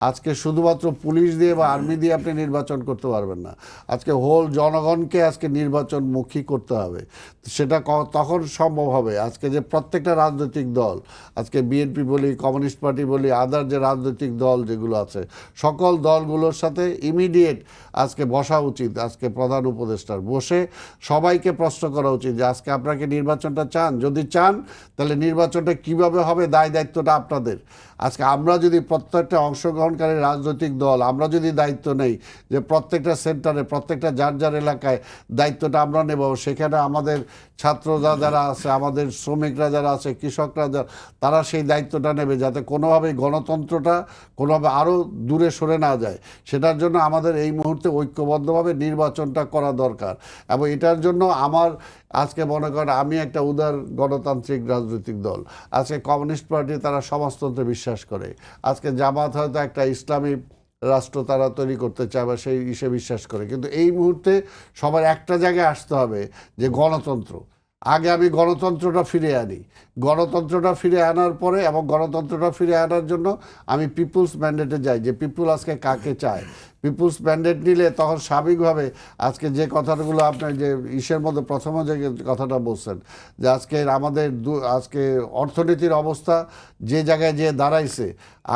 আজকে শুধুমাত্র পুলিশ দিয়ে বা আর্মি দিয়ে আপনি নির্বাচন করতে পারবেন না। আজকে হোল জনগণকে আজকে নির্বাচনমুখী করতে হবে। সেটা তখন সম্ভব হবে আজকে যে প্রত্যেকটা রাজনৈতিক দল, আজকে বিএনপি বলি, কমিউনিস্ট পার্টি বলি, আদার যে রাজনৈতিক দল যেগুলো আছে, সকল দলগুলোর সাথে ইমিডিয়েট আজকে বসা উচিত। আজকে প্রধান উপদেষ্টার বসে সবাইকে প্রশ্ন করা উচিত যে আজকে আপনাকে নির্বাচনটা চান, যদি চান তাহলে নির্বাচনটা কিভাবে হবে, দায় দায়িত্বটা আপনাদের। আজকে আমরা যদি প্রত্যেকটা অংশগ্রহণকারী রাজনৈতিক দল আমরা যদি দায়িত্ব নেই যে প্রত্যেকটা সেন্টারে প্রত্যেকটা যার যার এলাকায় দায়িত্বটা আমরা নেব, সেখানে আমাদের ছাত্ররা যারা আছে, আমাদের শ্রমিকরা যারা আছে, কৃষকরা যারা, তারা সেই দায়িত্বটা নেবে যাতে কোনোভাবেই গণতন্ত্রটা কোনোভাবে আরও দূরে সরে না যায়। সেটার জন্য আমাদের এই মুহূর্তে ঐক্যবদ্ধভাবে নির্বাচনটা করা দরকার। এবং এটার জন্য আমার আজকে মনে করেন আমি একটা উদার গণতান্ত্রিক রাজনৈতিক দল, আজকে কমিউনিস্ট পার্টি তারা সমাজতন্ত্রে বিশ্বাস করে, আজকে জামাত হয়তো একটা ইসলামী রাষ্ট্র তারা তৈরি করতে চায় বা সেই হিসেবে বিশ্বাস করে, কিন্তু এই মুহূর্তে সবার একটা জায়গায় আসতে হবে যে গণতন্ত্র। আগে আমি গণতন্ত্রটা ফিরে আনি, গণতন্ত্রটা ফিরে আনার পরে এবং গণতন্ত্রটা ফিরে আনার জন্য আমি পিপুলস ম্যান্ডেটে যাই যে পিপুল আজকে কাকে চায়। পিপুলস ম্যান্ডেট নিলে তখন স্বাভাবিকভাবে আজকে যে কথাগুলো আপনার যে ইসের মধ্যে প্রথমে যে কথাটা বলছেন যে আজকে আমাদের আজকে অর্থনীতির অবস্থা যে জায়গায় যে দাঁড়াইছে,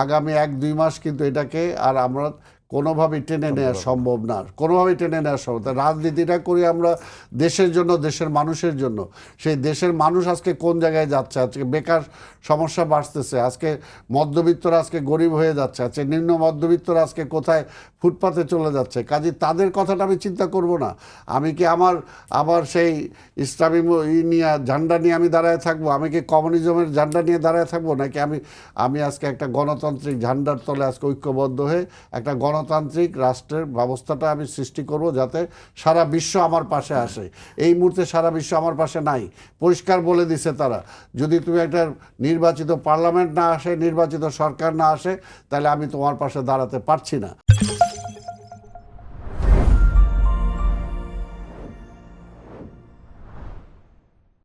আগামী 1-2 মাস কিন্তু এটাকে আর আমরা কোনোভাবেই টেনে নেওয়া সম্ভব না, কোনোভাবেই টেনে নেওয়া সম্ভব। তা রাজনীতিটা করি আমরা দেশের জন্য, দেশের মানুষের জন্য। সেই দেশের মানুষ আজকে কোন জায়গায় যাচ্ছে, আজকে বেকার সমস্যা বাড়তেছে, আজকে মধ্যবিত্তরা আজকে গরিব হয়ে যাচ্ছে, আজকে নিম্ন মধ্যবিত্তরা আজকে কোথায় ফুটপাতে চলে যাচ্ছে। কাজে তাদের কথাটা আমি চিন্তা করব না? আমি কি আবার সেই ইসলামী নিয়ে ঝান্ডা নিয়ে আমি দাঁড়ায় থাকবো? আমি কি কমিউনিজমের ঝান্ডা নিয়ে দাঁড়ায় থাকবো? নাকি আমি আজকে একটা গণতান্ত্রিক ঝান্ডার তলে আজকে ঐক্যবদ্ধ হয়ে একটা গণতান্ত্রিক রাষ্ট্রের ব্যবস্থাটা আমি সৃষ্টি করব যাতে সারা বিশ্ব আমার পাশে আসে। এই মুহূর্তে সারা বিশ্ব আমার পাশে নাই, পরিষ্কার বলে দিছে তারা। যদি তুমি একটা নির্বাচিত পার্লামেন্ট না আসে, নির্বাচিত সরকার না আসে, তাহলে আমি তোমার পাশে দাঁড়াতে পারছি না।